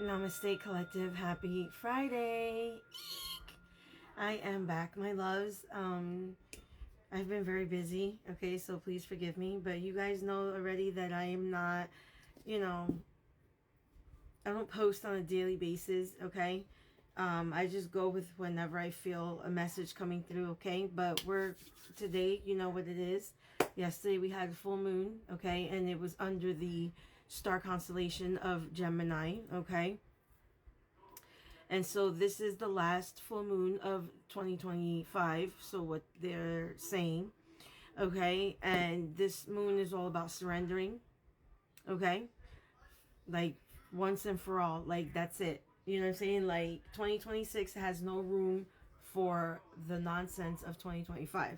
Namaste Collective. Happy Friday. Eek. I am back, my loves. I've been very busy, okay, so please forgive me. But you guys know already that I am not, I don't post on a daily basis, okay? I just go with whenever I feel a message coming through, okay? But today, you know what it is. Yesterday we had a full moon, okay? And it was under the star constellation of Gemini, okay? And so this is the last full moon of 2025. So what they're saying, okay? And this moon is all about surrendering, okay? Like once and for all, like that's it. You know what I'm saying? Like 2026 has no room for the nonsense of 2025,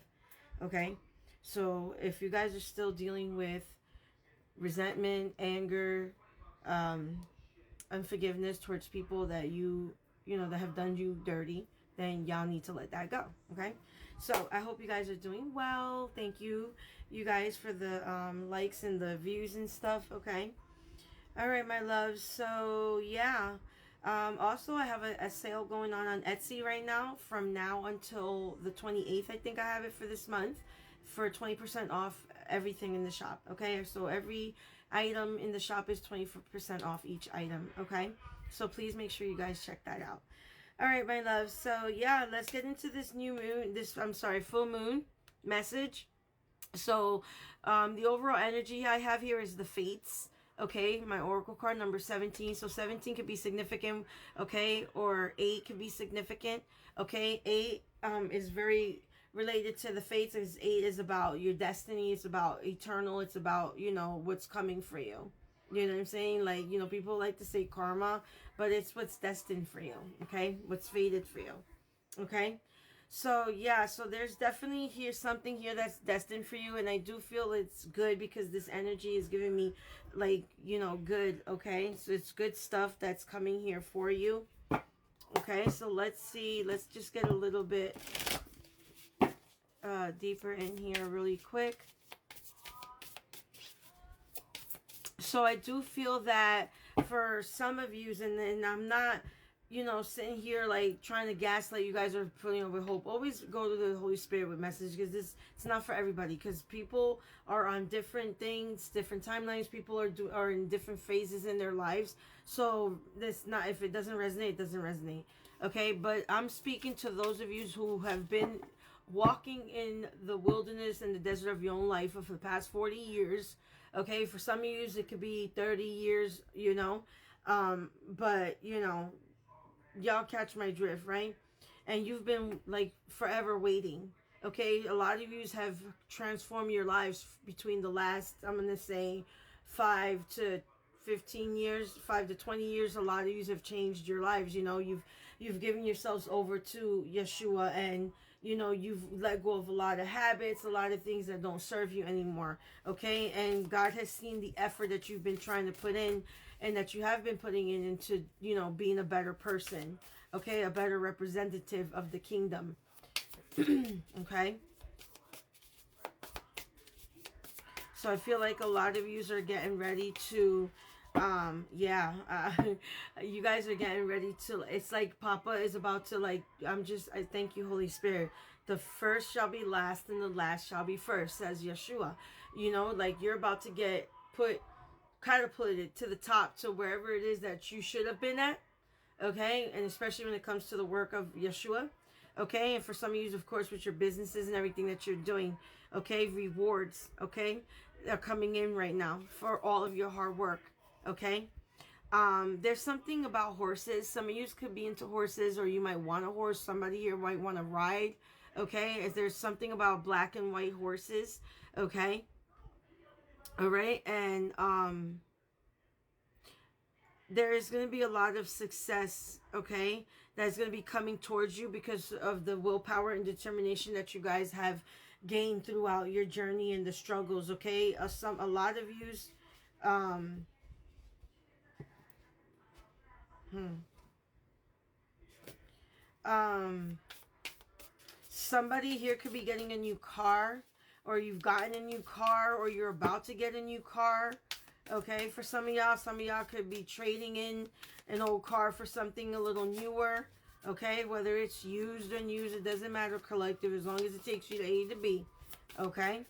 okay? So if you guys are still dealing with resentment, anger, unforgiveness towards people that that have done you dirty, then y'all need to let that go, okay? So I hope you guys are doing well. Thank you guys for the likes and the views and stuff, okay? All right, my loves. So yeah, also I have a sale going on Etsy right now from now until the 28th. I think I have it for this month for 20% off everything in the shop, okay? So every item in the shop is 20% off each item, okay? So please make sure you guys check that out. All right, my loves. So yeah, let's get into this full moon message. So the overall energy I have here is the Fates. Okay, my oracle card number 17. So 17 could be significant, okay, or 8 could be significant, okay. 8 is very related to the fates, as 8 is about your destiny, it's about eternal, it's about, what's coming for you. You know what I'm saying? Like, people like to say karma, but it's what's destined for you, okay? What's fated for you, okay? So yeah, so there's definitely something here that's destined for you, and I do feel it's good because this energy is giving me like, good, okay? So it's good stuff that's coming here for you. Okay, so let's see. Let's just get a little bit deeper in here really quick. So I do feel that for some of you, and I'm not sitting here like trying to gaslight you guys or putting over hope. Always go to the Holy Spirit with message, because it's not for everybody, because people are on different things, different timelines. People are in different phases in their lives. So if it doesn't resonate, it doesn't resonate. Okay, but I'm speaking to those of you who have been walking in the wilderness and the desert of your own life for the past 40 years. Okay, for some of you it could be 30 years, but y'all catch my drift, right? And you've been like forever waiting, okay? A lot of you have transformed your lives between the last, I'm gonna say 5 to 15 years, 5 to 20 years. A lot of you have changed your lives. You've given yourselves over to Yashua, and you've let go of a lot of habits, a lot of things that don't serve you anymore, okay? And God has seen the effort that you've been trying to put in, and that you have been putting in into being a better person, okay? A better representative of the kingdom. Okay, so I feel like a lot of you are getting ready to you guys are getting ready to, it's like Papa is about to, like, I thank you, Holy Spirit. The first shall be last and the last shall be first, says Yeshua. Like you're about to get catapulted to the top, to wherever it is that you should have been at, okay? And especially when it comes to the work of Yeshua, okay? And for some of you, of course, with your businesses and everything that you're doing, okay? Rewards, okay? Are coming in right now for all of your hard work. Okay, there's something about horses. Some of you could be into horses, or you might want a horse. Somebody here might want to ride. Okay, there's something about black and white horses. Okay, all right, and there is going to be a lot of success. Okay, that's going to be coming towards you because of the willpower and determination that you guys have gained throughout your journey and the struggles. Okay, a lot of yous. Somebody here could be getting a new car, or you've gotten a new car, or you're about to get a new car. Okay, for some of y'all could be trading in an old car for something a little newer. Okay, whether it's used or unused, it doesn't matter, collective, as long as it takes you to A to B. Okay,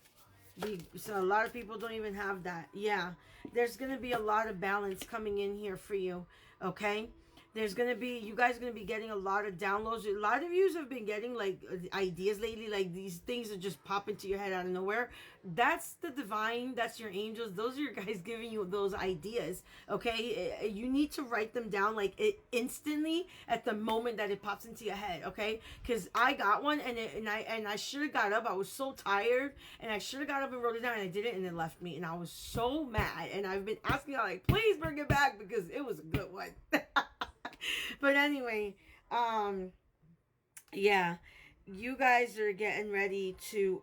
so a lot of people don't even have that. Yeah, there's going to be a lot of balance coming in here for you. Okay, there's going to be, you guys are going to be getting a lot of downloads. A lot of you have been getting like ideas lately, like these things that just pop into your head out of nowhere. That's the divine, that's your angels. Those are your guys giving you those ideas. Okay, you need to write them down like instantly at the moment that it pops into your head. Okay, because I got one and I should have got up. I was so tired and I should have got up and wrote it down, and I didn't, and it left me, and I was so mad. And I've been asking y'all, like, please bring it back because it was a good one. But anyway, yeah, you guys are getting ready to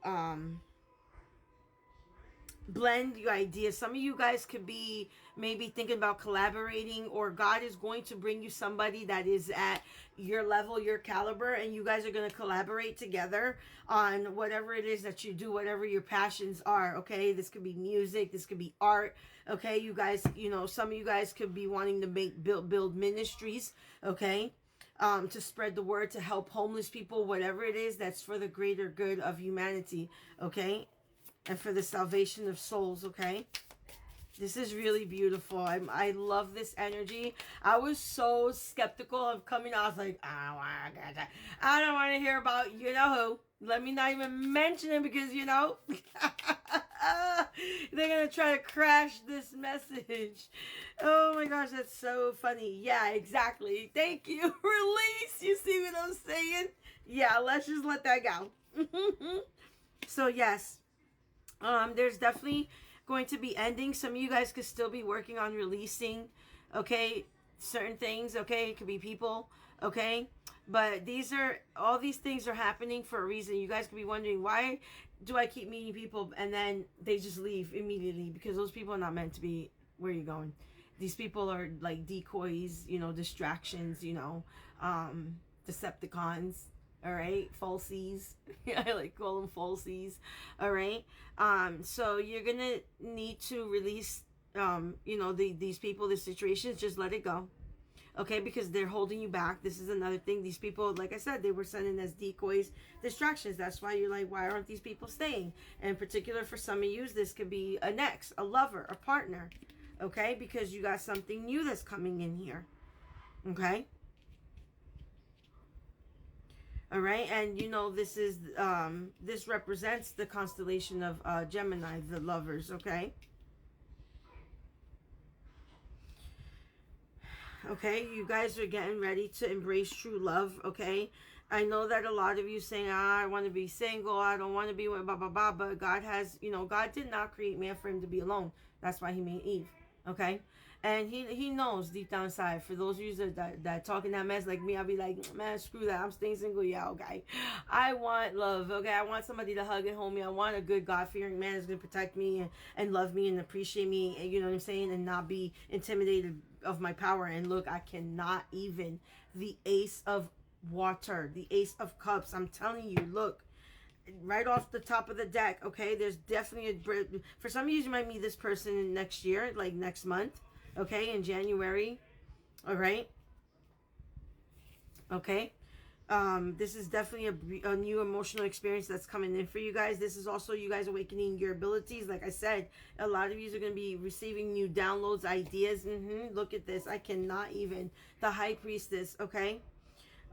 blend your ideas. Some of you guys could be maybe thinking about collaborating, or God is going to bring you somebody that is at your level, your caliber, and you guys are going to collaborate together on whatever it is that you do, whatever your passions are. Okay, this could be music, this could be art. Okay, you guys, you know, some of you guys could be wanting to build ministries. Okay, to spread the word, to help homeless people, whatever it is, that's for the greater good of humanity. Okay, and for the salvation of souls. Okay, this is really beautiful. I love this energy. I was so skeptical of coming out. I was like, oh, I don't want to hear about you know who. Let me not even mention it, because you know they're gonna try to crash this message. Oh my gosh, that's so funny. Yeah, exactly. Thank you. Release. You see what I'm saying? Yeah, let's just let that go. So yes, there's definitely going to be ending. Some of you guys could still be working on releasing, okay, certain things. Okay, it could be people. Okay, but all these things are happening for a reason. You guys could be wondering, why do I keep meeting people and then they just leave immediately? Because those people are not meant to be where you're going. These people are like decoys, you know, distractions, you know, Decepticons. All right, falsies. I like call them falsies. All right, so you're gonna need to release, you know, these people, the situations. Just let it go. Okay, because they're holding you back. This is another thing. These people, like I said, they were sent in as decoys, distractions. That's why you're like, why aren't these people staying? And in particular, for some of you, this could be an ex, a lover, a partner. Okay, because you got something new that's coming in here. Okay. All right, and you know, this is this represents the constellation of Gemini, the lovers. Okay. Okay, you guys are getting ready to embrace true love. Okay, I know that a lot of you saying, I want to be single, I don't want to be with blah blah blah, but God has, you know, God did not create man for him to be alone. That's why he made Eve. Okay, and he knows deep down inside. For those of you that talking that mess like me, I'll be like, man, screw that, I'm staying single. Yeah, okay, I want love. Okay, I want somebody to hug and hold me. I want a good God-fearing man that's gonna protect me and love me and appreciate me, and you know what I'm saying, and not be intimidated of my power. And look, I cannot even. The Ace of Water, the Ace of Cups, I'm telling you, look, right off the top of the deck. Okay, there's definitely for some of you might meet this person next year, like next month. Okay, in January. All right. Okay, this is definitely a new emotional experience that's coming in for you guys. This is also you guys awakening your abilities. Like I said, a lot of you are going to be receiving new downloads, ideas. Look at this. I cannot even. The High Priestess. Okay.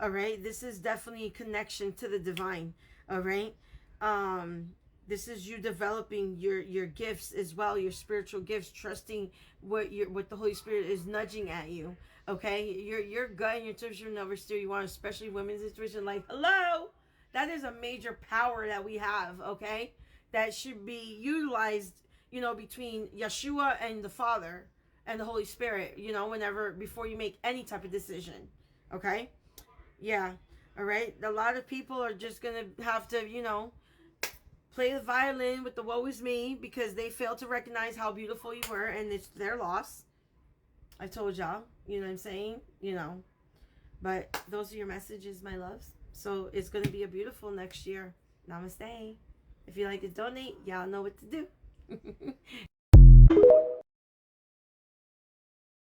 All right. This is definitely a connection to the divine. All right. This is you developing your gifts as well, your spiritual gifts, trusting what the Holy Spirit is nudging at you. Okay, your gut and your intuition never steer you on, especially women's intuition. Like, hello, that is a major power that we have. Okay, that should be utilized, you know, between Yashua and the Father and the Holy Spirit. You know, before you make any type of decision. Okay, yeah, all right. A lot of people are just gonna have to, you know, play the violin with the woe is me because they failed to recognize how beautiful you were, and it's their loss. I told y'all, you know what I'm saying? You know, but those are your messages, my loves. So it's going to be a beautiful next year. Namaste. If you like to donate, y'all know what to do.